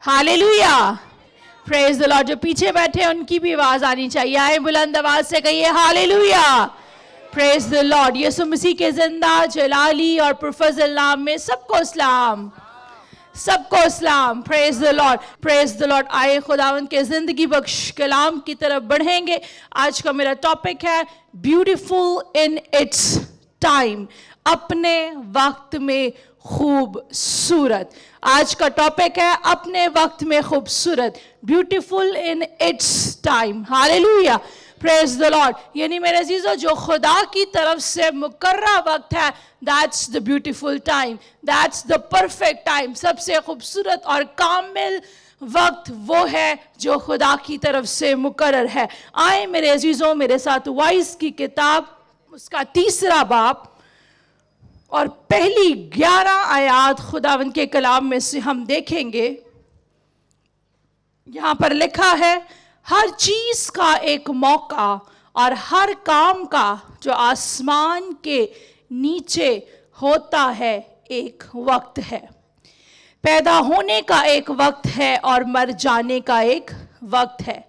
Hallelujah, praise the Lord. जो पीछे बैठे हैं उनकी भी आवाज आनी चाहिए। आए बुलंद आवाज से कहिए हालेलुया, प्रेज द लॉर्ड। यीशु मसीह के जिंदा जलाली और पुरफज़ल नाम में सबको सलाम, सबको सलाम। Praise the Lord, praise the Lord. आए खुदावंद के जिंदगी बख्श कलाम की तरफ बढ़ेंगे। आज का मेरा टॉपिक है ब्यूटीफुल इन इट्स टाइम, अपने वक्त में खूबसूरत। आज का टॉपिक है अपने वक्त में खूबसूरत, beautiful in its time. Hallelujah, praise the Lord. यानी मेरे अजीजों, जो खुदा की तरफ से मुकर्रा वक्त है, that's the beautiful time, that's the perfect time. सबसे खूबसूरत और कामिल वक्त वो है जो खुदा की तरफ से मुकर्रर है। आए मेरे अजीजों, मेरे साथ वाइस की किताब उसका 3 बाब और पहली 11 आयात खुदावंद के कलाम में से हम देखेंगे। यहां पर लिखा है, हर चीज का एक मौका और हर काम का जो आसमान के नीचे होता है एक वक्त है। पैदा होने का एक वक्त है और मर जाने का एक वक्त है।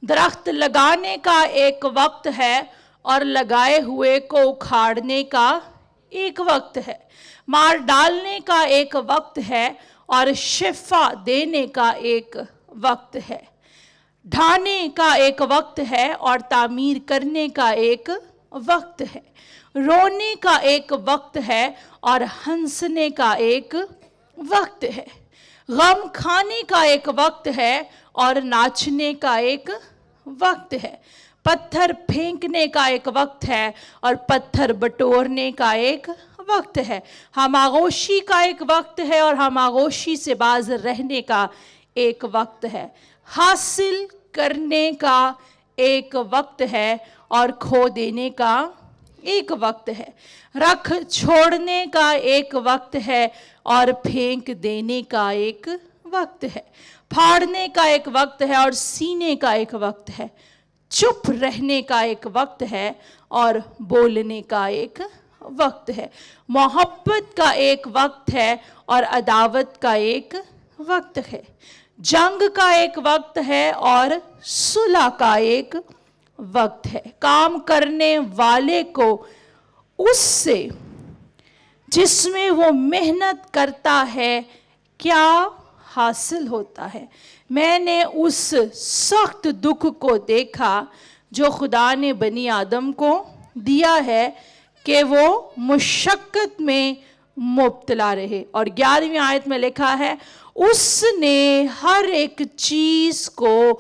दरख्त लगाने का एक वक्त है और लगाए हुए को उखाड़ने का एक वक्त है। मार डालने का एक वक्त है और शिफा देने का एक वक्त है। ढाने का एक वक्त है और तामीर करने का एक वक्त है। रोने का एक वक्त है और हंसने का एक वक्त है। गम खाने का एक वक्त है और नाचने का एक वक्त है। पत्थर फेंकने का एक वक्त है और पत्थर बटोरने का एक वक्त है। खामोशी का एक वक्त है और खामोशी से बाज रहने का एक वक्त है। हासिल करने का एक वक्त है और खो देने का एक वक्त है। रख छोड़ने का एक वक्त है और फेंक देने का एक वक्त है। फाड़ने का एक वक्त है और सीने का एक वक्त है। चुप रहने का एक वक्त है और बोलने का एक वक्त है। मोहब्बत का एक वक्त है और अदावत का एक वक्त है। जंग का एक वक्त है और सुलह का एक वक्त है। काम करने वाले को उससे जिसमें वो मेहनत करता है क्या हासिल होता है। मैंने उस सख्त दुख को देखा जो खुदा ने बनी आदम को दिया है कि वो मुशक्कत में मुब्तला रहे। और 11वीं आयत में लिखा है, उसने हर एक चीज को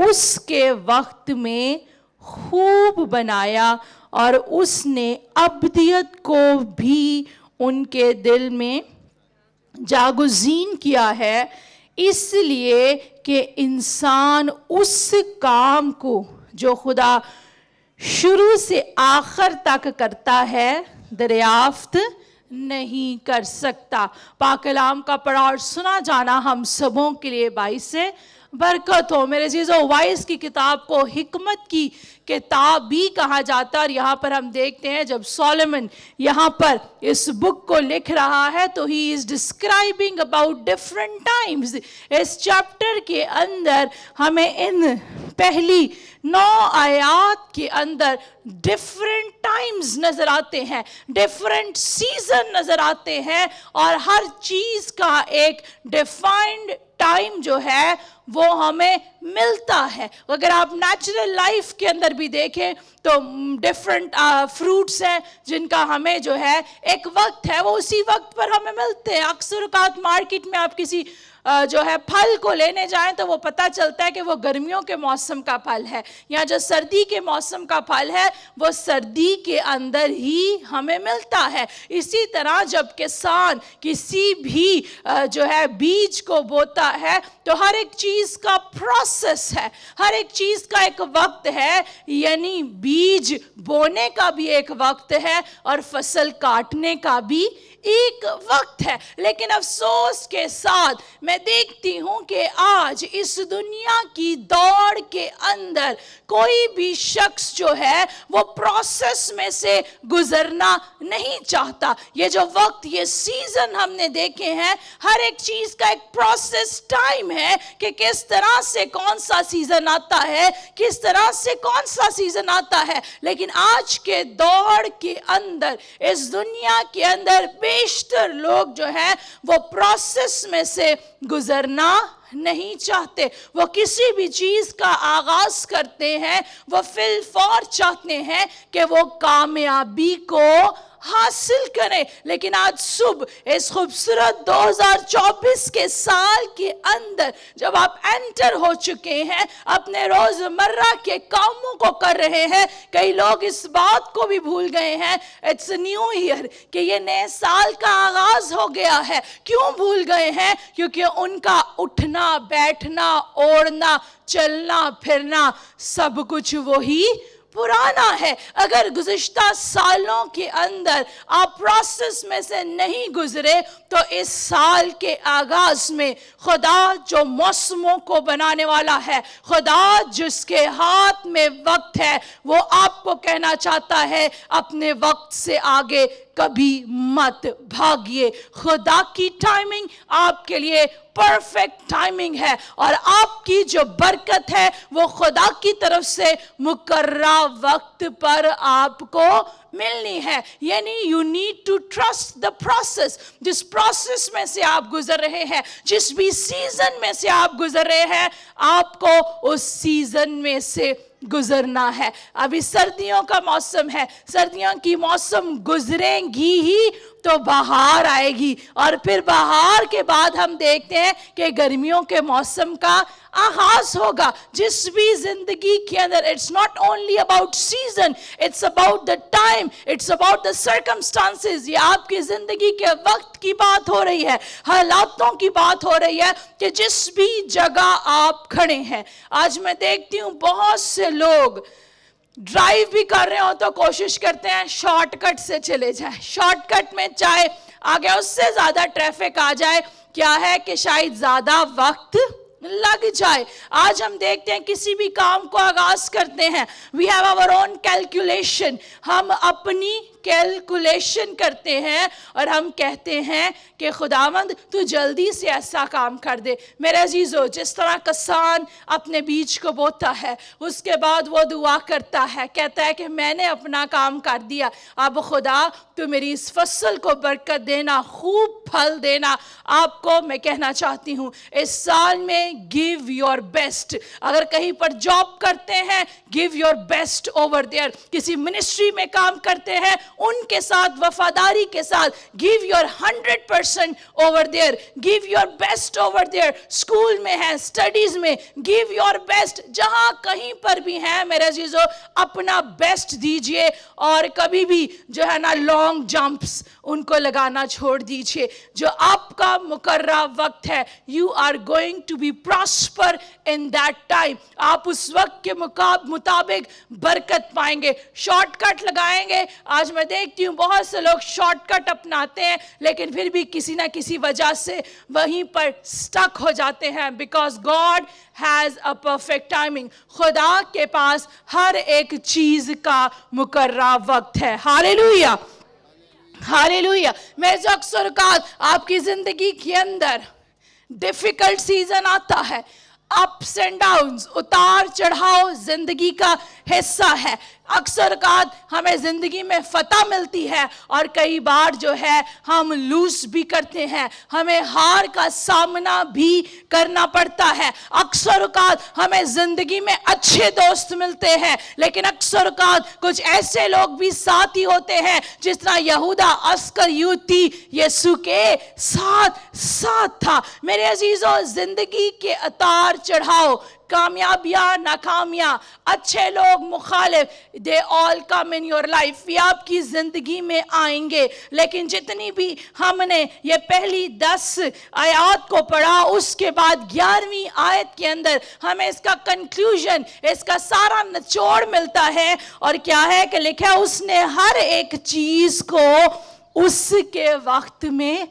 उसके वक्त में खूब बनाया और उसने अब्दियत को भी उनके दिल में जागुज़ीन किया है, इसलिए कि इंसान उस काम को जो खुदा शुरू से आखिर तक करता है दरियाफ्त नहीं कर सकता। पाक कलाम का पढ़ा और सुना जाना हम सबों के लिए बाइस से बरकत हो। मेरे अजीजों, वाइस की किताब को हिकमत की किताब भी कहा जाता है। और यहाँ पर हम देखते हैं जब सोलोमन यहाँ पर इस बुक को लिख रहा है तो he is describing about different times. इस चैप्टर के अंदर हमें इन पहली 9 आयात के अंदर डिफरेंट टाइम्स नजर आते हैं, डिफरेंट सीजन नजर आते हैं और हर चीज का एक डिफाइंड टाइम जो है वो हमें मिलता है। अगर आप नेचुरल लाइफ के अंदर भी देखें तो डिफरेंट फ्रूट्स हैं जिनका हमें जो है एक वक्त है, वो उसी वक्त पर हमें मिलते हैं। अक्सर औकात मार्केट में आप किसी जो है फल को लेने जाएं तो वो पता चलता है कि वो गर्मियों के मौसम का फल है, या जो सर्दी के मौसम का फल है वो सर्दी के अंदर ही हमें मिलता है। इसी तरह जब किसान किसी भी जो है बीज को बोता है तो हर एक चीज का प्रोसेस है, हर एक चीज का एक वक्त है। यानी बीज बोने का भी एक वक्त है और फसल काटने का भी एक वक्त है। लेकिन अफसोस के साथ मैं मैं देखती हूं कि आज इस दुनिया की दौड़ के अंदर कोई भी शख्स जो है वो प्रोसेस में से गुजरना नहीं चाहता। ये जो वक्त, ये सीजन हमने देखे हैं, हर एक चीज का एक प्रोसेस टाइम है कि किस तरह से कौन सा सीजन आता है, किस तरह से कौन सा सीजन आता है। लेकिन आज के दौड़ के अंदर, इस दुनिया के अंदर बेशतर लोग जो है वो प्रोसेस में से गुजरना नहीं चाहते। वो किसी भी चीज का आगाज करते हैं, वो फिल फौर चाहते हैं कि वो कामयाबी को हासिल करें। लेकिन आज सुबह इस खूबसूरत 2024 के साल के अंदर जब आप एंटर हो चुके हैं, अपने रोजमर्रा के कामों को कर रहे हैं, कई लोग इस बात को भी भूल गए हैं, इट्स न्यू ईयर, कि ये नए साल का आगाज हो गया है। क्यों भूल गए हैं? क्योंकि उनका उठना, बैठना, ओढ़ना, चलना फिरना सब कुछ वही पुराना है। अगर गुज़िश्ता सालों के अंदर आप प्रोसेस में से नहीं गुजरे तो इस साल के आगाज में खुदा जो मौसमों को बनाने वाला है, खुदा जिसके हाथ में वक्त है, वो आपको कहना चाहता है अपने वक्त से आगे कभी मत भागिए। खुदा की टाइमिंग आपके लिए परफेक्ट टाइमिंग है और आपकी जो बरकत है वो खुदा की तरफ से मुकर्रा वक्त पर आपको मिलनी है। यानी you need to trust the process. जिस प्रोसेस में से आप गुजर रहे हैं, जिस भी सीजन में से आप गुजर रहे हैं, आपको उस सीजन में से गुजरना है। अभी सर्दियों का मौसम है, सर्दियों की मौसम गुजरेंगी ही तो बहार आएगी और फिर बहार के बाद हम देखते हैं कि गर्मियों के मौसम का आगाज होगा। जिस भी जिंदगी के अंदर, it's not only about season, it's about the time, it's about the circumstances. ये आपकी जिंदगी के वक्त की बात हो रही है, हालातों की बात हो रही है कि जिस भी जगह आप खड़े हैं। आज मैं देखती हूँ बहुत से लोग ड्राइव भी कर रहे हो तो कोशिश करते हैं शॉर्टकट से चले जाए, शॉर्टकट में चाहे आगे उससे ज्यादा ट्रैफिक आ जाए, क्या है कि शायद ज्यादा वक्त लग जाए। आज हम देखते हैं किसी भी काम को आगाज करते हैं, we have our own calculation, हम अपनी कैलकुलेशन करते हैं और हम कहते हैं कि खुदावंद तू जल्दी से ऐसा काम कर दे। मेरे अजीजों, जिस तरह किसान अपने बीज को बोता है, उसके बाद वो दुआ करता है, कहता है कि मैंने अपना काम कर दिया, अब खुदा तू मेरी इस फसल को बरकत देना, खूब फल देना। आपको मैं कहना चाहती हूँ इस साल में गिव योर बेस्ट। अगर कहीं पर जॉब करते हैं, give your best over there. किसी मिनिस्ट्री में काम करते हैं, उनके साथ वफादारी के साथ give your 100% over there, give your best over there. School में है, स्टडीज में, गिव योर बेस्ट। जहां कहीं पर भी है मेरे अजीजों, अपना बेस्ट दीजिए और कभी भी जो है ना लॉन्ग जंप्स उनको लगाना छोड़ दीजिए। जो आपका मुकर्रा वक्त है, you are going to be prosper in that time. आप उस वक्त के मुताबिक बरकत पाएंगे। शॉर्टकट लगाएंगे, आज मैं देखती हूँ बहुत से लोग शॉर्टकट अपनाते हैं लेकिन फिर भी किसी ना किसी वजह से वहीं पर स्टक हो जाते हैं, because God has a perfect timing. खुदा के पास हर एक चीज का मुकर्रा वक्त है। Hallelujah, hallelujah. मैं अक्सर कहा आपकी जिंदगी के अंदर डिफिकल्ट सीजन आता है, अप्स एंड डाउन्स, उतार चढ़ाव जिंदगी का हिस्सा है। अक्सर हमें जिंदगी में फतह मिलती है और कई बार जो है हम लूज भी करते हैं, हमें हार का सामना भी करना पड़ता है। अक्सर हमें जिंदगी में अच्छे दोस्त मिलते हैं लेकिन अक्सर कुछ ऐसे लोग भी साथी होते हैं जिस तरह यहूदा अस्करियोती यीशु के साथ था। मेरे अजीजों, जिंदगी के उतार चढ़ाव, कामयाबियां, नाकामियां, अच्छे लोग, मुखालिफ, they all come in your life. ये आपकी जिंदगी में आएंगे। लेकिन जितनी भी हमने ये पहली 10 आयत को पढ़ा, उसके बाद 11वीं आयत के अंदर हमें इसका कंक्लूजन, इसका सारा निचोड़ मिलता है। और क्या है कि लिखा है, उसने हर एक चीज को उसके वक्त में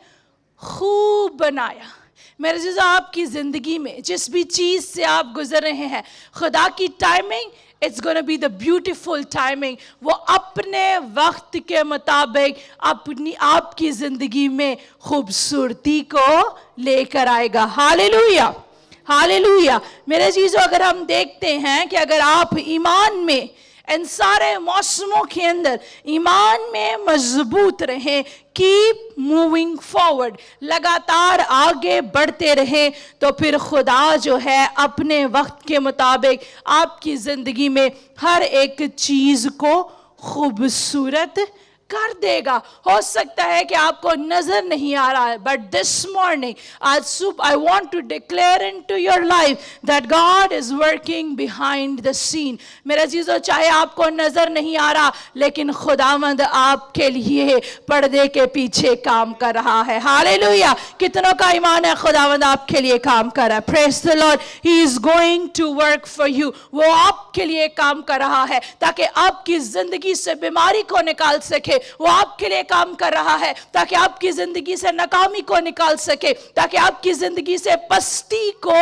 खूब बनाया। میرے عزیزو آپ کی زندگی میں جس بھی چیز سے آپ گزر رہے ہیں خدا کی timing it's going to be the beautiful timing. وہ اپنے وقت کے مطابق آپ کی زندگی میں خوبصورتی کو لے کر آئے گا. ہاللیلویا ہاللیلویا. میرے عزیزو اگر ہم دیکھتے ہیں کہ اگر آپ ایمان میں ان سارے موسموں کے اندر ایمان میں مضبوط رہیں, کیپ موونگ فارورڈ, لگاتار آگے بڑھتے رہیں, تو پھر خدا جو ہے اپنے وقت کے مطابق آپ کی زندگی میں ہر ایک چیز کو خوبصورت کر دے گا. ہو سکتا ہے کہ آپ کو نظر نہیں آ رہا ہے, بٹ دس مارننگ آج صبح I want to declare into your life that God is working behind the scene. میرے عزیزو چاہے آپ کو نظر نہیں آ رہا لیکن خداوند آپ کے لیے پردے کے پیچھے کام کر رہا ہے. ہاللیلویا. کتنوں کا ایمان ہے خداوند آپ کے لیے کام کر رہا ہے؟ Praise the Lord. He is going to work for you. وہ آپ کے لیے کام کر رہا ہے تاکہ آپ کی زندگی سے بیماری کو نکال سکے. وہ آپ کے لیے کام کر رہا ہے تاکہ آپ کی زندگی سے ناکامی کو نکال سکے, تاکہ آپ کی زندگی سے پستی کو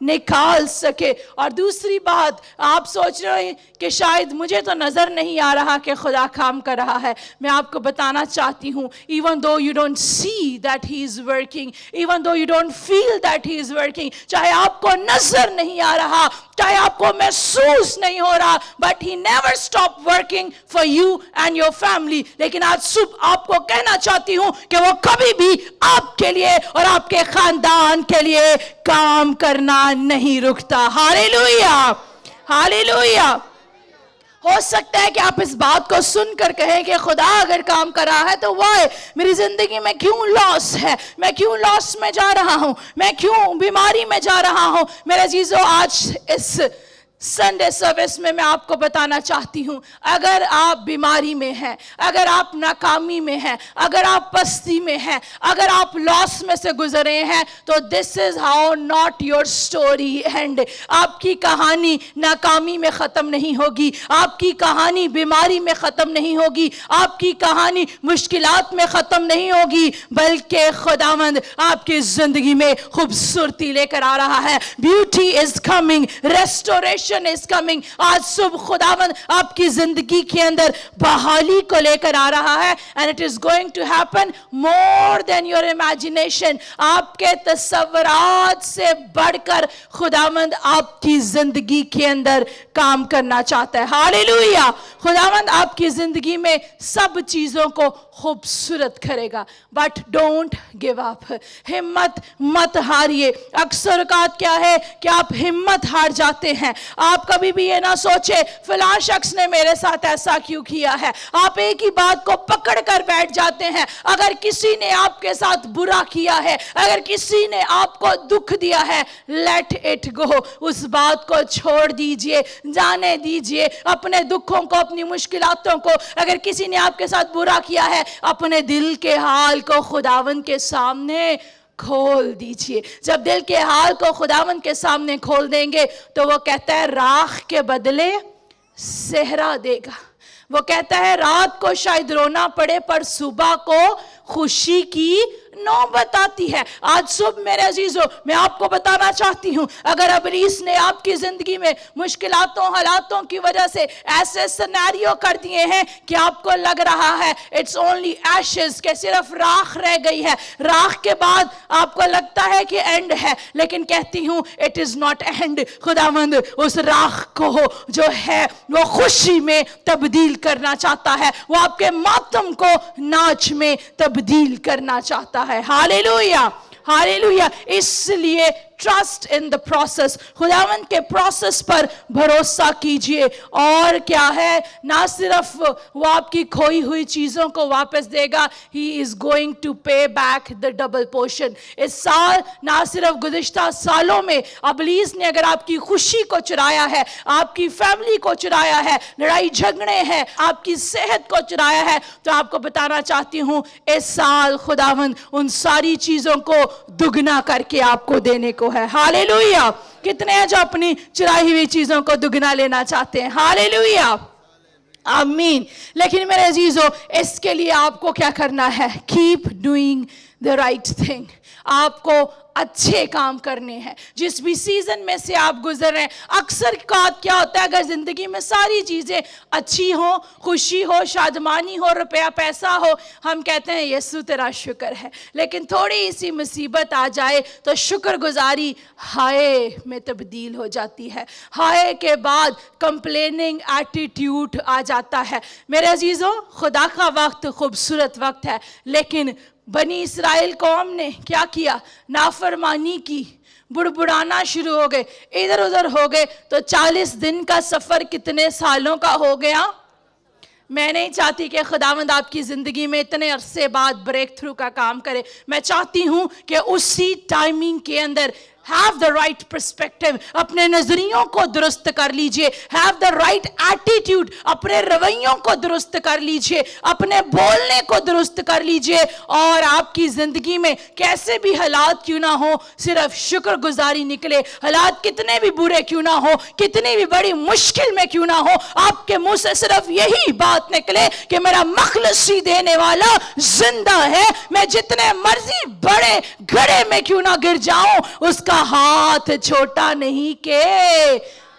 نکال سکے. اور دوسری بات, آپ سوچ رہے ہیں کہ شاید مجھے تو نظر نہیں آ رہا کہ خدا کام کر رہا ہے. میں آپ کو بتانا چاہتی ہوں, even though you don't see that he is working, even though you don't feel that he is working, چاہے آپ کو نظر نہیں آ رہا, چاہے آپ کو محسوس نہیں ہو رہا, but he never stopped working for you and your family. لیکن آج صبح آپ کو کہنا چاہتی ہوں کہ وہ کبھی بھی آپ کے لیے اور آپ کے خاندان کے لیے کام کرنا نہیں رکتا. ہاللیلویا ہاللیلویا. ہو سکتا ہے کہ آپ اس بات کو سن کر کہیں کہ خدا اگر کام کر رہا ہے تو وائے میری زندگی میں کیوں لاس ہے, میں کیوں لاس میں جا رہا ہوں, میں کیوں بیماری میں جا رہا ہوں. میرے عزیزو آج اس سنڈے سروس میں آپ کو بتانا چاہتی ہوں, اگر آپ بیماری میں ہیں, اگر آپ ناکامی میں ہیں, اگر آپ پستی میں ہیں, اگر آپ لاس میں سے گزرے ہیں, تو this is how not your story end. آپ کی کہانی ناکامی میں ختم نہیں ہوگی, آپ کی کہانی بیماری میں ختم نہیں ہوگی, آپ کی کہانی مشکلات میں ختم نہیں ہوگی, بلکہ خداوند آپ کی زندگی میں خوبصورتی لے کر آ رہا ہے. Beauty is coming, restoration is coming. آج صبح خداوند آپ کی زندگی کے اندر بحالی کو لے کر آ رہا ہے, and it is going to happen more than your imagination. آپ کے تصورات سے بڑھ کر خداوند آپ کی زندگی کے اندر کام کرنا چاہتا ہے. ہاللیلویا. خداوند آپ کی زندگی میں سب چیزوں کو خوبصورت کرے گا, بٹ ڈونٹ گیو اپ. ہمت مت ہاریے. اکثر اوقات کیا ہے کہ آپ ہمت ہار جاتے ہیں. آپ کبھی بھی یہ نہ سوچے فلاں شخص نے میرے ساتھ ایسا کیوں کیا ہے. آپ ایک ہی بات کو پکڑ کر بیٹھ جاتے ہیں. اگر کسی نے آپ کے ساتھ برا کیا ہے, اگر کسی نے آپ کو دکھ دیا ہے, لیٹ اٹ گو. اس بات کو چھوڑ دیجئے, جانے دیجئے. اپنے دکھوں کو, اپنی مشکلاتوں کو, اگر کسی نے آپ کے ساتھ برا کیا ہے, اپنے دل کے حال کو خداوند کے سامنے کھول دیجئے. جب دل کے حال کو خداوند کے سامنے کھول دیں گے تو وہ کہتا ہے راکھ کے بدلے صحرا دے گا. وہ کہتا ہے رات کو شاید رونا پڑے پر صبح کو خوشی کی نوبت آتی ہے. آج صبح میرے عزیزو میں آپ کو بتانا چاہتی ہوں, اگر ابلیس نے آپ کی زندگی میں مشکلاتوں حالاتوں کی وجہ سے ایسے سینیریو کر دیے ہیں کہ آپ کو لگ رہا ہے it's only ashes, کہ صرف راکھ رہ گئی ہے, راکھ کے بعد آپ کو لگتا ہے کہ اینڈ ہے, لیکن کہتی ہوں it is not end. خداوند اس راکھ کو جو ہے وہ خوشی میں تبدیل کرنا چاہتا ہے, وہ آپ کے ماتم کو ناچ میں تبدیل کرنا چاہتا ہے. ہاللیلویا ہاللیلویا. اس لیے ٹرسٹ ان دا پروسیس. خداوند کے پروسیس پر بھروسہ کیجئے. اور کیا ہے, نہ صرف وہ آپ کی کھوئی ہوئی چیزوں کو واپس دے گا, he is going to pay back the double portion. اس سال نہ صرف گزشتہ سالوں میں ابلیس نے اگر آپ کی خوشی کو چرایا ہے, آپ کی فیملی کو چرایا ہے, لڑائی جھگڑے ہیں, آپ کی صحت کو چرایا ہے, تو آپ کو بتانا چاہتی ہوں اس سال خداوند ان ساری چیزوں کو دگنا کر کے آپ کو دینے کو ہے. ہاللیلویا. کتنے ہیں جو اپنی چرائی ہوئی چیزوں کو دگنا لینا چاہتے ہیں؟ ہاللیلویا آمین. لیکن میرے عزیزو اس کے لیے آپ کو کیا کرنا ہے؟ Keep doing the right thing. آپ کو اچھے کام کرنے ہیں. جس بھی سیزن میں سے آپ گزر رہے ہیں, اکثر کیا ہوتا ہے, اگر زندگی میں ساری چیزیں اچھی ہوں, خوشی ہو, شادمانی ہو, روپیہ پیسہ ہو, ہم کہتے ہیں یسوع تیرا شکر ہے. لیکن تھوڑی سی مصیبت آ جائے تو شکر گزاری ہائے میں تبدیل ہو جاتی ہے. ہائے کے بعد کمپلیننگ ایٹیٹیوڈ آ جاتا ہے. میرے عزیزوں, خدا کا وقت خوبصورت وقت ہے, لیکن بنی اسرائیل قوم نے کیا کیا؟ نافرمانی کی, بڑبڑانا شروع ہو گئے, ادھر ادھر ہو گئے. تو 40 دن کا سفر کتنے سالوں کا ہو گیا؟ میں نہیں چاہتی کہ خداوند آپ کی زندگی میں اتنے عرصے بعد بریک تھرو کا کام کرے. میں چاہتی ہوں کہ اسی ٹائمنگ کے اندر have the right perspective, اپنے نظریوں کو درست کر لیجئے. have the right attitude, اپنے رویوں کو درست کر لیجئے, اپنے بولنے کو درست کر لیجئے, اور آپ کی زندگی میں کیسے بھی حالات کیوں نہ ہو, صرف شکر گزاری نکلے. حالات کتنے بھی برے کیوں نہ ہو, کتنی بھی بڑی مشکل میں کیوں نہ ہو, آپ کے منہ سے صرف یہی بات نکلے کہ میرا مخلصی دینے والا زندہ ہے. میں جتنے مرضی بڑے گھڑے میں کیوں نہ گر جاؤں, اس کا ہاتھ چھوٹا نہیں کہ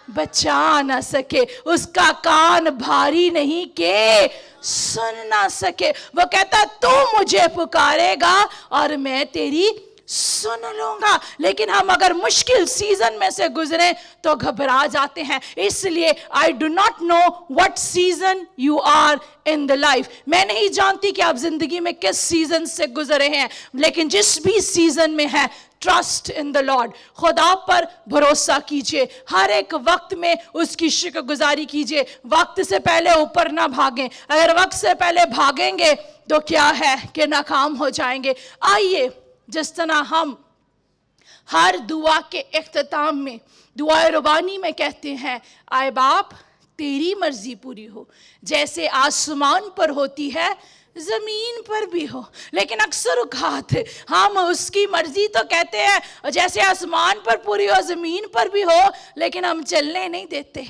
بچا نہ سکے, اس کا کان بھاری نہیں کہ سن نہ سکے. وہ کہتا تو مجھے پکارے گا اور میں تیری سن لوں گا. لیکن ہم اگر مشکل سیزن میں سے گزریں تو گھبرا جاتے ہیں. اس لیے I do not know what season you are in the life. میں نہیں جانتی کہ آپ زندگی میں کس سیزن سے گزرے ہیں, لیکن جس بھی سیزن میں ہے, ٹرسٹ ان دا لارڈ, خدا پر بھروسہ کیجئے. ہر ایک وقت میں اس کی شکر گزاری کیجئے. وقت سے پہلے اوپر نہ بھاگیں. اگر وقت سے پہلے بھاگیں گے تو کیا ہے کہ ناکام ہو جائیں گے. آئیے, جس طرح ہم ہر دعا کے اختتام میں دعائے ربانی میں کہتے ہیں, آئے باپ تیری مرضی پوری ہو, جیسے آسمان پر ہوتی ہے زمین پر بھی ہو. لیکن اکثر اوقات ہم اس کی مرضی تو کہتے ہیں جیسے آسمان پر پوری ہو زمین پر بھی ہو, لیکن ہم چلنے نہیں دیتے.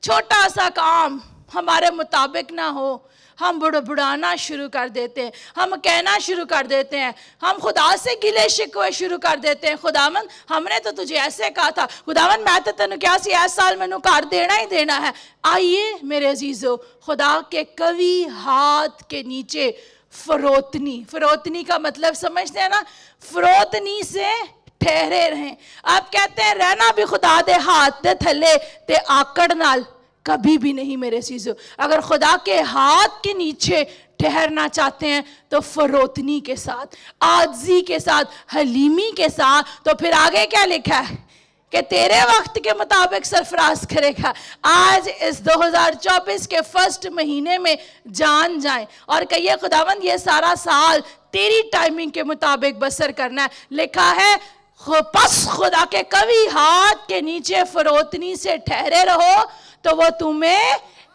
چھوٹا سا کام ہمارے مطابق نہ ہو, ہم بڑبڑانا شروع کر دیتے ہیں, ہم کہنا شروع کر دیتے ہیں, ہم خدا سے گلے شکوے شروع کر دیتے ہیں. خداوند ہم نے تو تجھے ایسے کہا تھا, خداوند میں تو تینوں کیا سی اس سال مینوں کر دینا ہی دینا ہے. آئیے میرے عزیزو, خدا کے قوی ہاتھ کے نیچے فروتنی, فروتنی کا مطلب سمجھتے ہیں نا, فروتنی سے ٹھہرے رہیں. آپ کہتے ہیں رہنا بھی خدا دے ہاتھ دے تھلے تے آکڑ نال, کبھی بھی نہیں میرے عزیزو. اگر خدا کے ہاتھ کے نیچے ٹھہرنا چاہتے ہیں تو فروتنی کے ساتھ, عاجزی کے ساتھ, حلیمی کے ساتھ. تو پھر آگے کیا لکھا ہے کہ تیرے وقت کے مطابق سرفراز کرے گا. آج اس 2024 کے فرسٹ مہینے میں جان جائیں اور کہیے خداوند یہ سارا سال تیری ٹائمنگ کے مطابق بسر کرنا ہے. لکھا ہے پس خدا کے قوی ہاتھ کے نیچے فروتنی سے ٹھہرے رہو تو وہ تمہیں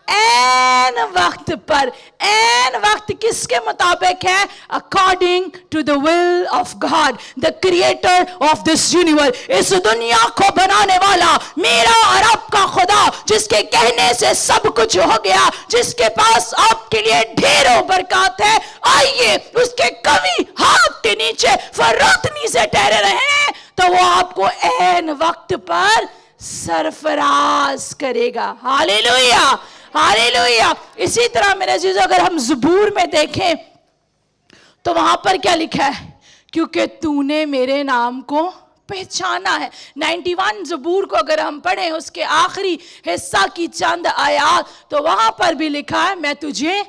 این وقت پر, این وقت کس کے مطابق ہے؟ according to the will of God, the creator of this universe. اس دنیا کو بنانے والا میرا اور آپ کا خدا, جس کے کہنے سے سب کچھ ہو گیا, جس کے پاس آپ کے لیے ڈھیروں برکات ہے. آئیے اس کے قوی ہاتھ کے نیچے فروتنی سے ٹھہرے رہیں تو وہ آپ کو این وقت پر سرفراز کرے گا. ہاللیلویہ, ہاللیلویہ. اسی طرح میرے عزیزو اگر ہم زبور میں دیکھیں تو وہاں پر کیا لکھا ہے؟ کیونکہ تو نے میرے نام کو پہچانا ہے. 91 زبور کو اگر ہم پڑھیں اس کے آخری حصہ کی چند آیات تو وہاں پر بھی لکھا ہے میں تجھے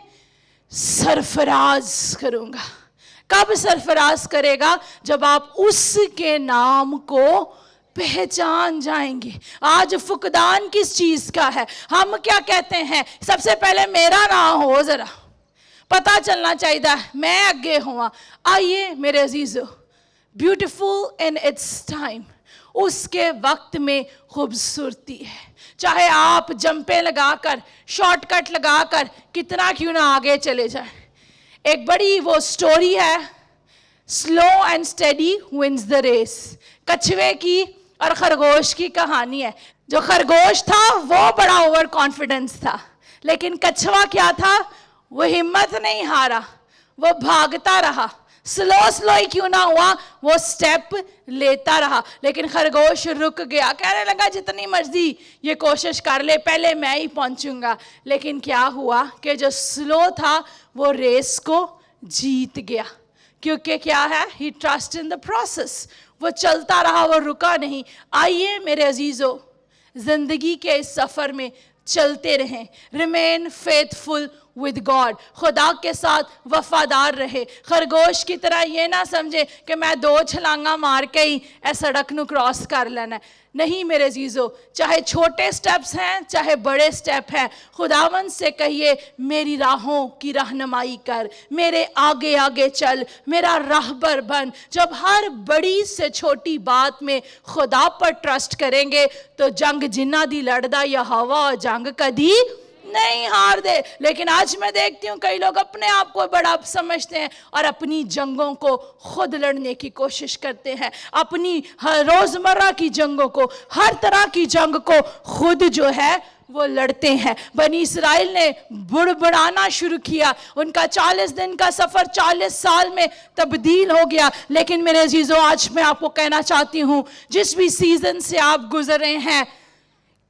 سرفراز کروں گا. کب سرفراز کرے گا؟ جب آپ اس کے نام کو پہچان جائیں گے. آج فقدان کس چیز کا ہے؟ ہم کیا کہتے ہیں؟ سب سے پہلے میرا نام ہو, ذرا پتا چلنا چاہیے میں اگے ہوا. آئیے میرے عزیزو, بیوٹیفل ان اٹس ٹائم, اس کے وقت میں خوبصورتی ہے. چاہے آپ جمپیں لگا کر, شارٹ کٹ لگا کر کتنا کیوں نہ آگے چلے جائیں. ایک بڑی وہ سٹوری ہے, slow and steady wins the race. کچھوے کی اور خرگوش کی کہانی ہے. جو خرگوش تھا وہ بڑا اوور کانفیڈنس تھا, لیکن کچھوا کیا تھا؟ وہ ہمت نہیں ہارا, وہ بھاگتا رہا. स्लो ही क्यों ना हुआ, वो स्टेप लेता रहा। लेकिन खरगोश रुक गया, कहने लगा जितनी मर्जी ये कोशिश कर ले, पहले मैं ही पहुंचूंगा। लेकिन क्या हुआ कि जो स्लो था वो रेस को जीत गया, क्योंकि क्या है, ही ट्रस्ट इन द प्रोसेस। वो चलता रहा, वो रुका नहीं। आइए मेरे अजीजों, जिंदगी के इस सफर में चलते रहें। रिमेन फेथफुल विद गॉड, खुदा के साथ वफादार रहे। खरगोश की तरह ये ना समझे कि मैं 2 छलांगा मार के ही सड़क ਨੂੰ क्रॉस कर लेना है। नहीं मेरे अजीजों, चाहे छोटे स्टेप्स हैं चाहे बड़े स्टेप हैं, खुदावंद से कहिए मेरी राहों की रहनुमाई कर, मेरे आगे आगे चल, मेरा राहबर बन। जब हर बड़ी से छोटी बात में खुदा पर ट्रस्ट करेंगे तो जंग जिन्ना दी लड़दा या हवा जंग कदी नहीं हार दे। लेकिन आज मैं देखती हूँ कई लोग अपने आप को बड़ा समझते हैं और अपनी जंगों को खुद लड़ने की कोशिश करते हैं, अपनी रोजमर्रा की जंगों को, हर तरह की जंग को खुद जो है वो लड़ते हैं। बनी इस्राएल ने बुड़बुड़ाना शुरू किया, उनका 40 दिन का सफर 40 साल में तब्दील हो गया। लेकिन मेरे अजीजों, आज मैं आपको कहना चाहती हूँ, जिस भी सीजन से आप गुजर रहे हैं,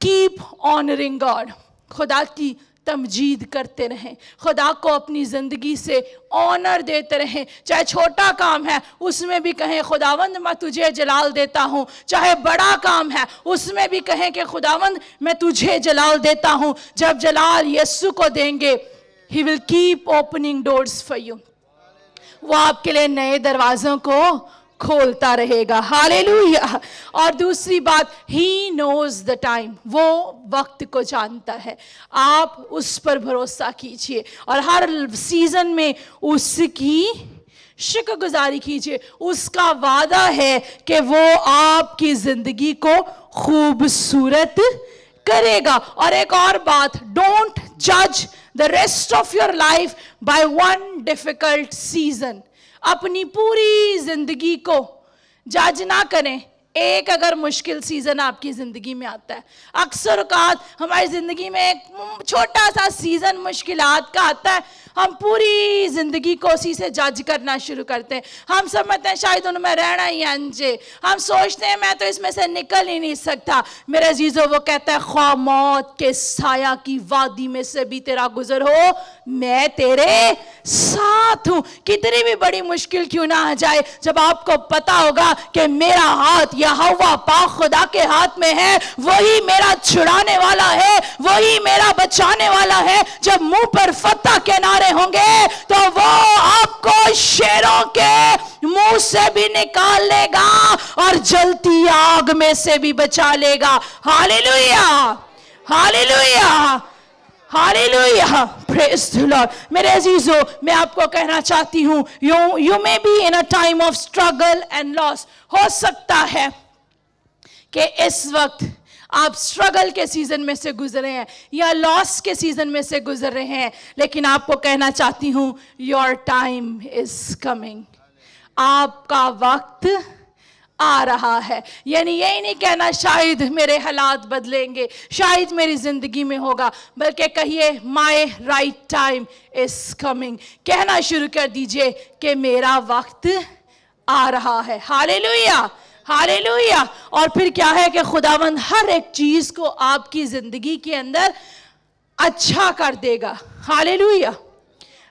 कीप ऑनरिंग गॉड, खुदा की तमजीद करते रहें, खुदा को अपनी ज़िंदगी से ऑनर देते रहें। चाहे छोटा काम है उसमें भी कहें खुदावंद मैं तुझे जलाल देता हूँ, चाहे बड़ा काम है उसमें भी कहें कि खुदावंद मैं तुझे जलाल देता हूँ। जब जलाल यीशु को देंगे, he will keep opening doors for you, वो आपके लिए नए दरवाज़ों को खोलता रहेगा। हालेलुया। और दूसरी बात, ही नोज द टाइम, वो वक्त को जानता है। आप उस पर भरोसा कीजिए और हर सीजन में उसकी शुक्रगुजारी कीजिए। उसका वादा है कि वो आपकी जिंदगी को खूबसूरत करेगा। और एक और बात, डोंट जज the rest of your life by one difficult season. अपनी पूरी जिंदगी को जज ना करें एक अगर मुश्किल सीजन आपकी जिंदगी में आता है। अक्सर औकात हमारी जिंदगी में एक छोटा सा सीजन मुश्किलात का आता है, हम पूरी जिंदगी को उसी से जज करना शुरू करते हैं। हम समझते हैं शायद उनमें रहना ही अंजे, हम सोचते हैं मैं तो इसमें से निकल ही नहीं सकता। मेरे अजीजों, वो कहता है ख्वाह मौत के साया की वादी में से भी तेरा गुजर हो, मैं तेरे साथ हूं। कितनी भी बड़ी मुश्किल क्यों ना आ जाए, जब आपको पता होगा कि मेरा हाथ यहोवा पाक खुदा के हाथ में है, वही मेरा छुड़ाने वाला है, वही मेरा बचाने वाला है। जब मुंह पर फतह के नारे होंगे तो वो आपको शेरों के मुंह से भी निकाल लेगा और जलती आग में से भी बचा लेगा। Hallelujah, hallelujah, hallelujah, praise the Lord. मेरे अजीजों, मैं आपको कहना चाहती हूं, you may be in a time of struggle and loss. हो सकता है कि इस वक्त आप स्ट्रगल के सीजन में से गुजरे हैं या लॉस के सीजन में से गुजर रहे हैं, लेकिन आपको कहना चाहती हूं, योर टाइम इज कमिंग, आपका वक्त आ रहा है। यानी यही नहीं कहना शायद मेरे हालात बदलेंगे, शायद मेरी जिंदगी में होगा, बल्कि कहिए my right time is coming. कहना शुरू कर दीजिए कि मेरा वक्त आ रहा है। Hallelujah, hallelujah. और फिर क्या है कि खुदावंद हर एक चीज को आपकी जिंदगी के अंदर अच्छा कर देगा। Hallelujah,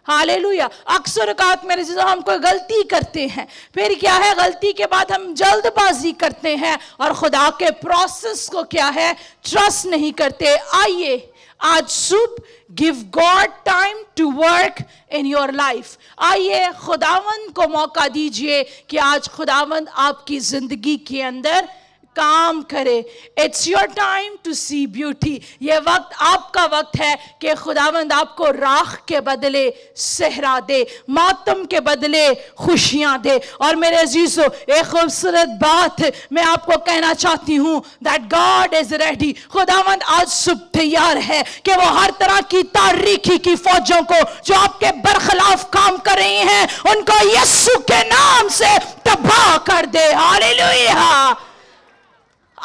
hallelujah. अक्सर औकात मेरे चीज़ों हम कोई गलती करते हैं, फिर क्या है, गलती के बाद हम जल्दबाजी करते हैं और खुदा के प्रोसेस को क्या है, ट्रस्ट नहीं करते। आइए आज सुबह give God time to work in your life. आइए खुदावंद को मौका दीजिए कि आज खुदावंद आपकी जिंदगी के अंदर काम करे। It's your time to see beauty. ये वक्त आपका वक्त है कि खुदावंद आपको राख के बदले सहरा दे, मातम के बदले खुशियां दे। और मेरे अजीजों, एक खूबसूरत बात मैं आपको कहना चाहती हूँ, दैट गॉड इज रेडी। खुदावंद आज सुबह तैयार है कि वो हर तरह की तारीकी की फौजों को जो आपके बरखिलाफ काम कर रही हैं, उनको यीशु के नाम से तबाह कर दे। हालेलुया।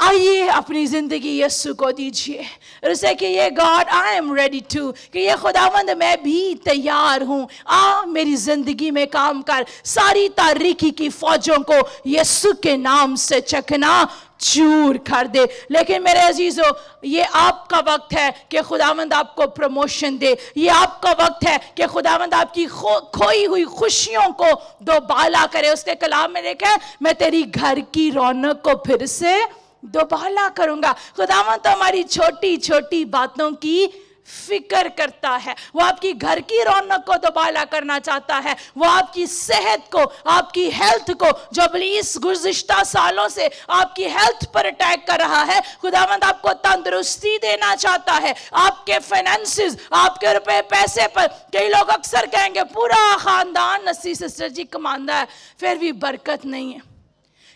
आइए अपनी जिंदगी यीशु को दीजिए और उसे कि ये God I am ready to, कि ये खुदावंद मैं भी तैयार हूँ, आ मेरी जिंदगी में काम कर, सारी तारीकी की फौजों को यीशु के नाम से चकना चूर कर दे। लेकिन मेरे अजीजों, ये आपका वक्त है कि खुदावंद आपको प्रमोशन दे, ये आपका वक्त है कि खुदावंद आपकी खोई हुई खुशियों को दोबाला करे। उसके कलाम में लिखा है, मैं तेरी घर की रौनक को फिर से दोबाला करूंगा। खुदावंद तो हमारी छोटी छोटी बातों की फिक्र करता है, वो आपकी घर की रौनक को दोबाला करना चाहता है, वो आपकी सेहत को, आपकी हेल्थ को, जो इब्लीस गुज़िश्ता सालों से आपकी हेल्थ पर अटैक कर रहा है, खुदावंद आपको तंदुरुस्ती देना चाहता है। आपके फाइनेंसेस, आपके रुपए पैसे पर कई लोग अक्सर कहेंगे पूरा खानदान नसी सिस्टर जी कमांदा है, फिर भी बरकत नहीं है।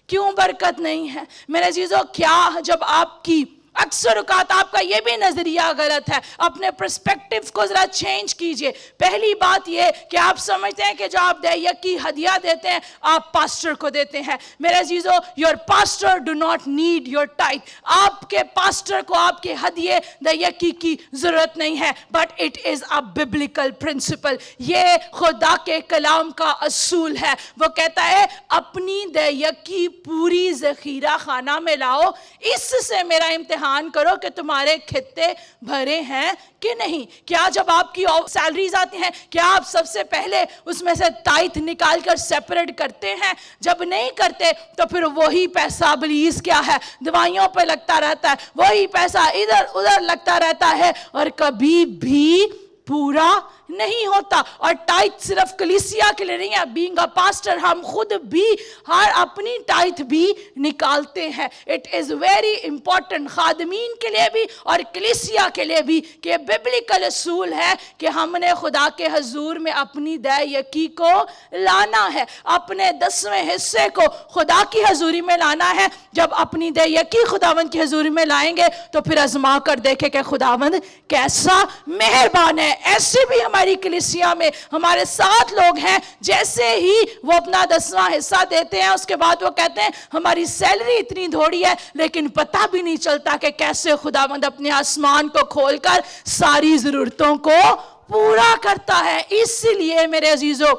क्यों बरकत नहीं है मेरे चीजों? क्या जब आपकी अक्सर औकात आपका ये भी नजरिया गलत है। अपने पर्सपेक्टिव को जरा चेंज कीजिए। पहली बात ये कि आप समझते हैं कि जो आप दैयक की हदिया देते हैं आप पास्टर को देते हैं। मेरे अजीजों, your pastor do not need your tithe. आपके पास्टर को आपके हदिये दैयकी की जरूरत नहीं है, but it is a biblical principle. ये खुदा के कलाम का असूल है। वो कहता है अपनी दैयकी पूरी जखीरा खाना में लाओ, इससे मेरा इम्तिहान करो कि तुम्हारे खित्ते भरे हैं कि नहीं। क्या जब आपकी सैलरीज आती हैं क्या आप सबसे पहले उसमें से टाइथ निकाल कर सेपरेट करते हैं? जब नहीं करते तो फिर वही पैसा इब्लीस क्या है दवाइयों पे लगता रहता है, वही पैसा इधर उधर लगता रहता है और कभी भी पूरा नहीं होता। और टाइथ सिर्फ कलीसिया के लिए नहीं है, बीइंग अ पास्टर हम खुद भी हर अपनी टाइथ भी निकालते हैं। इट इज वेरी इंपॉर्टेंट खादमीन के लिए भी और कलीसिया के लिए भी कि बिब्लिकल असूल है कि हमने खुदा के हजूर में अपनी दैयकी को लाना है, अपने 10वें हिस्से को खुदा की हजूरी में लाना है। जब अपनी दैयकी खुदावंद की हजूरी में लाएंगे तो फिर आजमा कर देखे कि खुदावंद कैसा मेहरबान है। ऐसे भी हमारी कलीसिया में हमारे 7 लोग हैं, जैसे ही वो अपना 10वां हिस्सा देते हैं उसके बाद वो कहते हैं हमारी सैलरी इतनी थोड़ी है, लेकिन पता भी नहीं चलता कि कैसे खुदावंद अपने आसमान को खोलकर सारी जरूरतों को पूरा करता है। इसलिए मेरे अजीजों,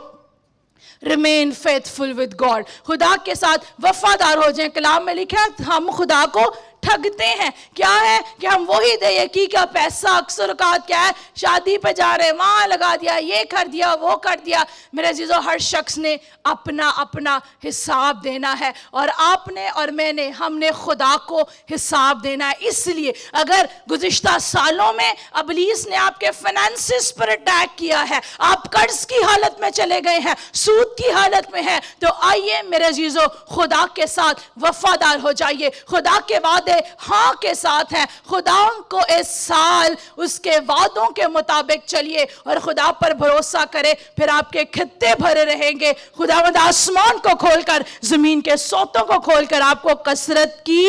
रिमेन फेथफुल विद गॉड, खुदा के साथ वफादार हो जाएं। कलाम में लिखा है हम खुदा को ठगते हैं। क्या है कि हम वही दैयकी का पैसा अक्सर औकात क्या है शादी पे जा रहे हैं, वहां लगा दिया, ये कर दिया, वो कर दिया। मेरे अजीजों, हर शख्स ने अपना अपना हिसाब देना है और आपने और मैंने हमने खुदा को हिसाब देना है। इसलिए अगर गुज़िश्ता सालों में इब्लीस ने आपके फाइनेंसेस पर अटैक किया है, आप कर्ज की हालत में चले गए हैं, सूद की हालत में है, तो आइए मेरे अजीजों खुदा के साथ वफादार हो जाइए। खुदा के वादे हाँ के साथ हैं। खुदा को इस साल उसके वादों के मुताबिक चलिए और खुदा पर भरोसा करें, फिर आपके खित्ते भरे रहेंगे। खुदावंद आसमान को खोलकर, जमीन के सोतों को खोलकर आपको कसरत की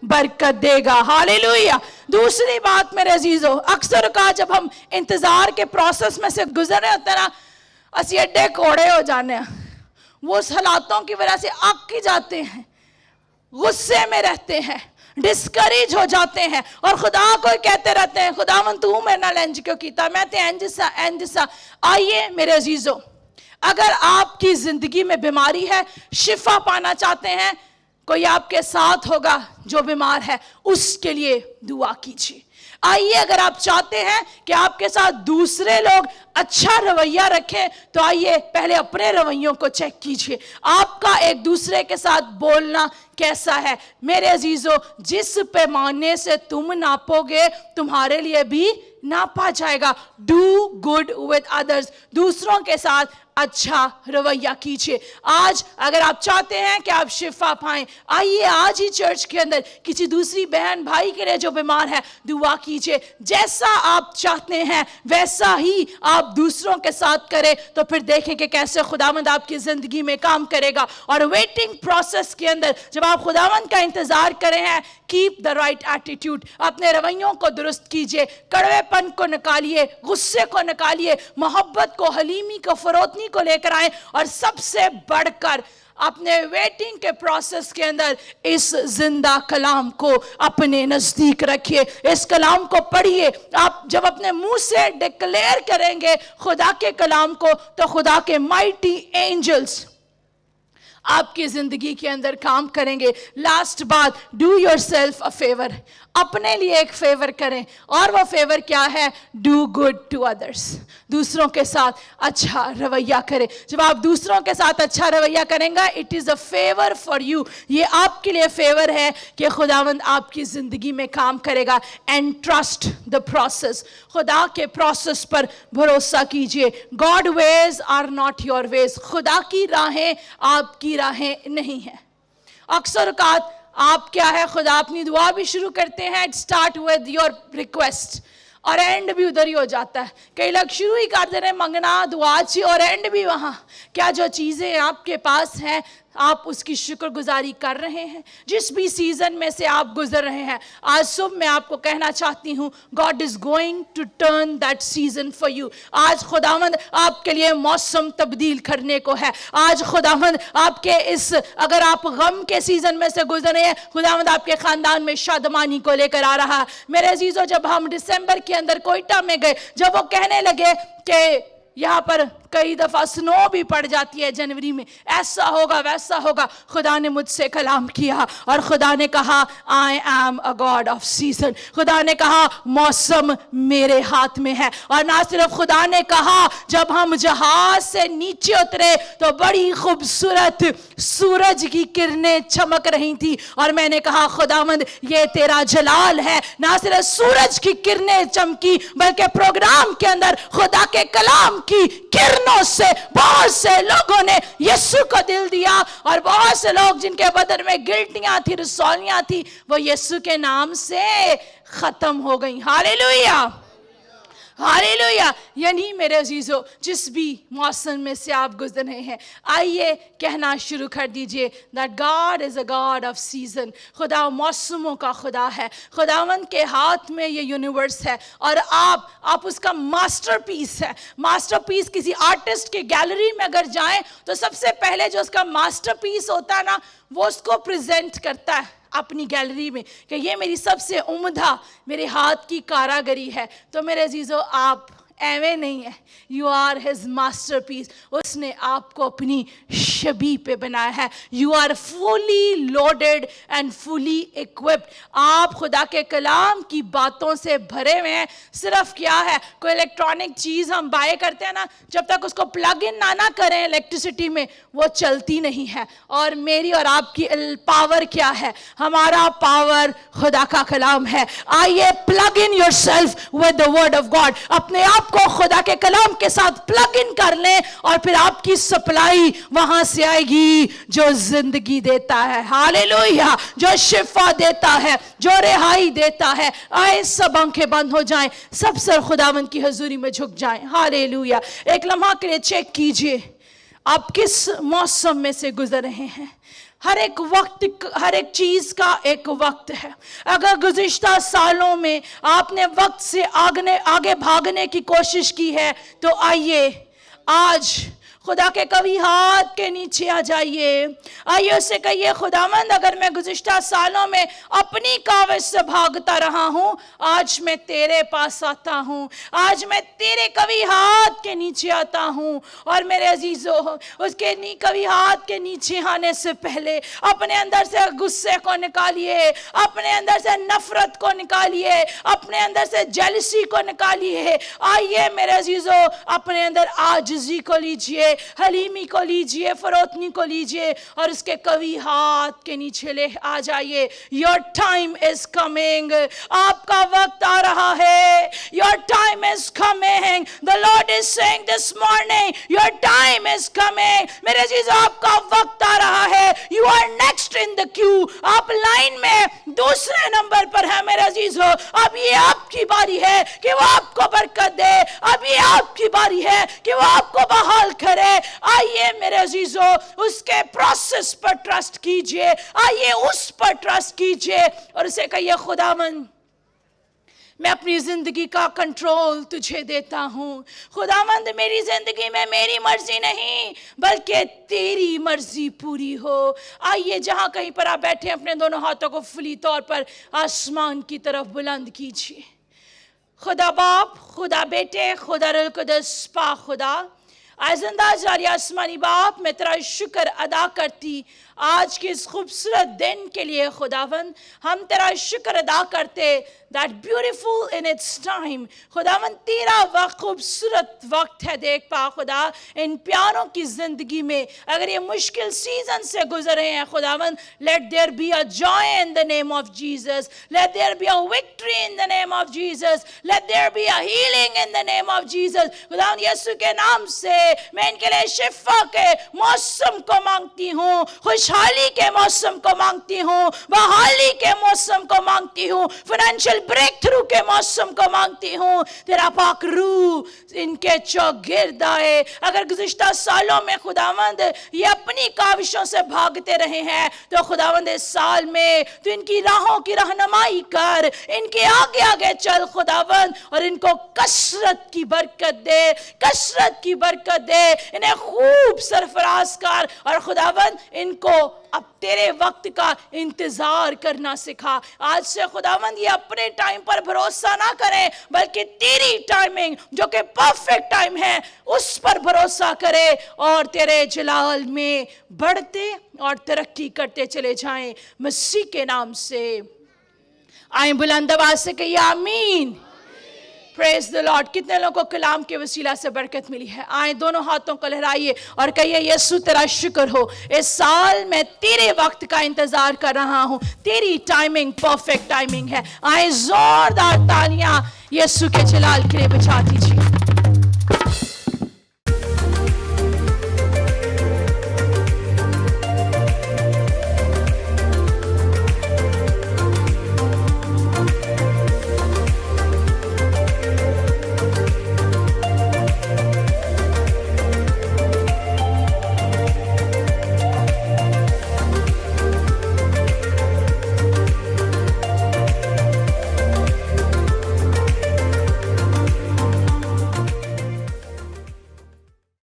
बरकत देगा। हालेलुया। दूसरी बात मेरे अजीजों, अक्सर का जब हम इंतजार के प्रोसेस में से गुजर रहे होते हैं ना, असी एडे कोड़े हो जाने हैं, वो उस हालातों की वजह से अक जाते हैं, गुस्से में रहते हैं, डिस्करेज हो जाते हैं और खुदा को कहते रहते हैं खुदावन तू मेरे नाल इंज क्यों कीता, मैं ते इंज सा। आइए मेरे अजीजों, अगर आपकी जिंदगी में बीमारी है, शिफा पाना चाहते हैं, कोई आपके साथ होगा जो बीमार है, उसके लिए दुआ कीजिए। आइए अगर आप चाहते हैं कि आपके साथ दूसरे लोग अच्छा रवैया रखें, तो आइए पहले अपने रवैयों को चेक कीजिए। आपका एक दूसरे के साथ बोलना कैसा है? मेरे अजीजों, जिस पैमाने से तुम नापोगे तुम्हारे लिए भी नापा जाएगा। डू गुड विद अदर्स, दूसरों के साथ अच्छा रवैया कीजिए। आज अगर आप चाहते हैं कि आप शिफा पाएं, आइए आज ही चर्च के अंदर किसी दूसरी बहन भाई के लिए जो बीमार है दुआ कीजिए। जैसा आप चाहते हैं वैसा ही आप दूसरों के साथ करें, तो फिर देखें कि कैसे खुदावंद आपकी जिंदगी में काम करेगा। और वेटिंग प्रोसेस के अंदर जब आप खुदावंद का इंतजार कर रहे हैं, कीप द राइट एटीट्यूड, अपने रवैयों को दुरुस्त कीजिए, कड़वेपन को निकालिए, गुस्से को निकालिए, मोहब्बत को, हलीमी को, फरोतनी को लेकर आए और सबसे बढ़कर अपने वेटिंग के प्रोसेस के अंदर इस जिंदा कलाम को अपने नजदीक रखिए, इस कलाम को पढ़िए। आप जब अपने मुंह से डिक्लेयर करेंगे खुदा के कलाम को, तो खुदा के माइटी एंजल्स आपकी जिंदगी के अंदर काम करेंगे। लास्ट बात, डू योरसेल्फ अ फेवर, अपने लिए एक फेवर करें, और वो फेवर क्या है? डू गुड टू अदर्स, दूसरों के साथ अच्छा रवैया करें। जब आप दूसरों के साथ अच्छा रवैया करेंगे, it is a favour for you, ये आपके लिए फेवर है कि खुदावंद आपकी ज़िंदगी में काम करेगा। एंड ट्रस्ट द प्रोसेस, खुदा के प्रोसेस पर भरोसा कीजिए। God ways are not your ways, खुदा की राहें आपकी राहें नहीं हैं। अक्सर औकात आप क्या है, खुदा अपनी दुआ भी शुरू करते हैं, it start with your request, और एंड भी उधर ही हो जाता है। कई लोग शुरू ही कर दे रहे हैं मंगना दुआ ची, और एंड भी वहाँ। क्या जो चीज़ें आपके पास हैं आप उसकी शुक्रगुजारी कर रहे हैं? जिस भी सीजन में से आप गुजर रहे हैं, आज सुबह मैं आपको कहना चाहती हूँ, God is going to turn that season for you. आज खुदावंद आपके लिए मौसम तब्दील करने को है। आज खुदावंद आपके इस, अगर आप गम के सीजन में से गुजर रहे हैं, खुदावंद आपके खानदान में शादमानी को लेकर आ रहा है। मेरे अजीजों, जब हम दिसंबर के अंदर कोयटा में गए, जब वो कहने लगे कि यहाँ पर कई दफ़ा स्नो भी पड़ जाती है जनवरी में, ऐसा होगा वैसा होगा, खुदा ने मुझसे कलाम किया और खुदा ने कहा I am a God off season. खुदा ने कहा मौसम मेरे हाथ में है। और ना सिर्फ खुदा ने कहा, जब हम जहाज से नीचे उतरे तो बड़ी खूबसूरत सूरज की किरणें चमक रही थी, और मैंने कहा खुदावंद ये तेरा जलाल है। ना सिर्फ सूरज की किरणें चमकी, बल्कि प्रोग्राम के अंदर खुदा के कलाम की किरणों से बहुत से लोगों ने यीशु को दिल दिया, और बहुत से लोग जिनके बदन में गिल्टियां थी, रसौलियां थी, वो यीशु के नाम से खत्म हो गई। Hallelujah, hallelujah. यानी मेरे अजीजों, जिस भी मौसम में से आप गुजर रहे हैं, आइए कहना शुरू कर दीजिए that God is a God off season. खुदा मौसमों का खुदा है। खुदावंद के हाथ में ये यूनिवर्स है, और आप उसका मास्टरपीस है। मास्टरपीस, किसी आर्टिस्ट के गैलरी में अगर जाएं तो सबसे पहले जो उसका मास्टरपीस होता है ना, वो उसको प्रेजेंट करता है अपनी गैलरी में कि ये मेरी सबसे उम्दा, मेरे हाथ की कारागरी है। तो मेरे अजीजों, आप एवं नहीं है, यू आर हिज मास्टरपीस। उसने आपको अपनी छवि पे बनाया है। You are fully loaded and fully equipped. आप खुदा के कलाम की बातों से भरे हुए हैं। सिर्फ क्या है, कोई इलेक्ट्रॉनिक चीज़ हम बाय करते हैं ना, जब तक उसको प्लग इन ना करें इलेक्ट्रिसिटी में, वो चलती नहीं है। और मेरी और आपकी पावर क्या है? हमारा पावर खुदा का कलाम है। आइए plug in yourself with the word of God. अपने आप को खुदा के कलाम के साथ प्लग इन कर लें, और फिर आपकी सप्लाई वहां से आएगी जो जिंदगी देता है। हालेलुया, जो शिफा देता है, जो रिहाई देता है। आए सब आंखें बंद हो जाएं, सब सर खुदावंद की हजूरी में झुक जाएं। हालेलुया। एक लम्हा के लिए चेक कीजिए आप किस मौसम में से गुजर रहे हैं। हर एक वक्त, हर एक चीज का एक वक्त है। अगर गुज़िश्ता सालों में आपने वक्त से आगे भागने की कोशिश की है, तो आइए आज खुदा के कभी हाथ के नीचे आ जाइए। आइए उससे कहिए, खुदावंद अगर मैं गुज़िश्ता सालों में अपनी कावज से भागता रहा हूँ, आज मैं तेरे पास आता हूँ, आज मैं तेरे कभी हाथ के नीचे आता हूँ। और मेरे अजीजों, उसके कभी हाथ के नीचे आने से पहले अपने अंदर से गुस्से को निकालिए, अपने अंदर से नफरत को निकालिए, अपने अंदर से जेलसी को निकालिए। आइए मेरे अजीजों, अपने अंदर आजिज़ी को लीजिए, हलीमी को लीजिए, फरोतनी को लीजिए, और उसके कभी हाथ के नीचे ले आ जाइए। योर टाइम इज कमिंग, आपका वक्त आ रहा है। Your time is coming, the Lord is saying this morning, your time is coming. मेरे चीज, आपका वक्त आ रहा है। You are next in the queue, आप लाइन में दूसरे नंबर पर है। मेरे अजीजों, अब ये आपकी बारी है कि वो आपको बरकत दे। अब ये आपकी बारी है कि वो आपको बहाल करे। आइए मेरे अजीजों, उसके प्रोसेस पर ट्रस्ट कीजिए। आइए उस पर ट्रस्ट कीजिए और उसे कहिए, खुदावंद मैं अपनी जिंदगी का कंट्रोल तुझे देता हूँ। खुदावंद मेरी जिंदगी में मेरी मर्जी नहीं बल्कि तेरी मर्जी पूरी हो। आइए जहाँ कहीं पर आप बैठे अपने दोनों हाथों को फुली तौर पर आसमान की तरफ बुलंद कीजिए। खुदा बाप, खुदा बेटे, खुदा रुल कुदस पा खुदा, आज जिंदा जारी आसमानी बाप, मैं तेरा शुक्र अदा करती आज के इस खूबसूरत दिन के लिए। खुदावन हम तेरा शुक्र अदा करते that beautiful in its time। खुदावन तेरा वक्त खूबसूरत वक्त है। देख पा खुदा इन प्यारों की जिंदगी में अगर ये मुश्किल सीजन से गुजरे हैं खुदावन, let there be a joy in the name of Jesus, let there be a victory in the name of Jesus, let there be a healing in the name of Jesus। खुदावन यीशु के नाम से मैं इनके लिए शिफा के मौसम को मांगती हूँ, खुशहाली के मौसम को मांगती हूँ, बहाली के मौसम को मांगती हूँ, फाइनेंशियल ब्रेक थ्रू के मौसम को मांगती हूँ। तेरा पाक रूह इनके चौगिर्द आए। अगर गुज़िश्ता सालों में खुदावंद ये अपनी काविशों से भागते रहे हैं तो खुदावंद इस साल में तो इनकी राहों की रहनुमाई कर, इनके आगे आगे चल खुदावंद, और इनको कसरत की बरकत दे, कसरत की बरकत दे, इन्हें खूब सरफराज कर, और खुदावंद इनको अब तेरे वक्त का इंतजार करना सिखा। आज से खुदावंद ये अपने टाइम पर भरोसा ना करें बल्कि तेरी टाइमिंग जो कि परफेक्ट टाइम है उस पर भरोसा करे और तेरे जलाल में बढ़ते और तरक्की करते चले जाएं। मसीह के नाम से आए बुलंद आवाज से कहिए आमीन। Praise the Lord. कितने लोगों को कलाम के वसीला से बरकत मिली है? आए दोनों हाथों को लहराइए और कहिए यीशु तेरा शुक्र हो, इस साल मैं तेरे वक्त का इंतजार कर रहा हूँ, तेरी टाइमिंग परफेक्ट टाइमिंग है। आए जोरदार तालियां यीशु के जलाल के लिए बजा दीजिए।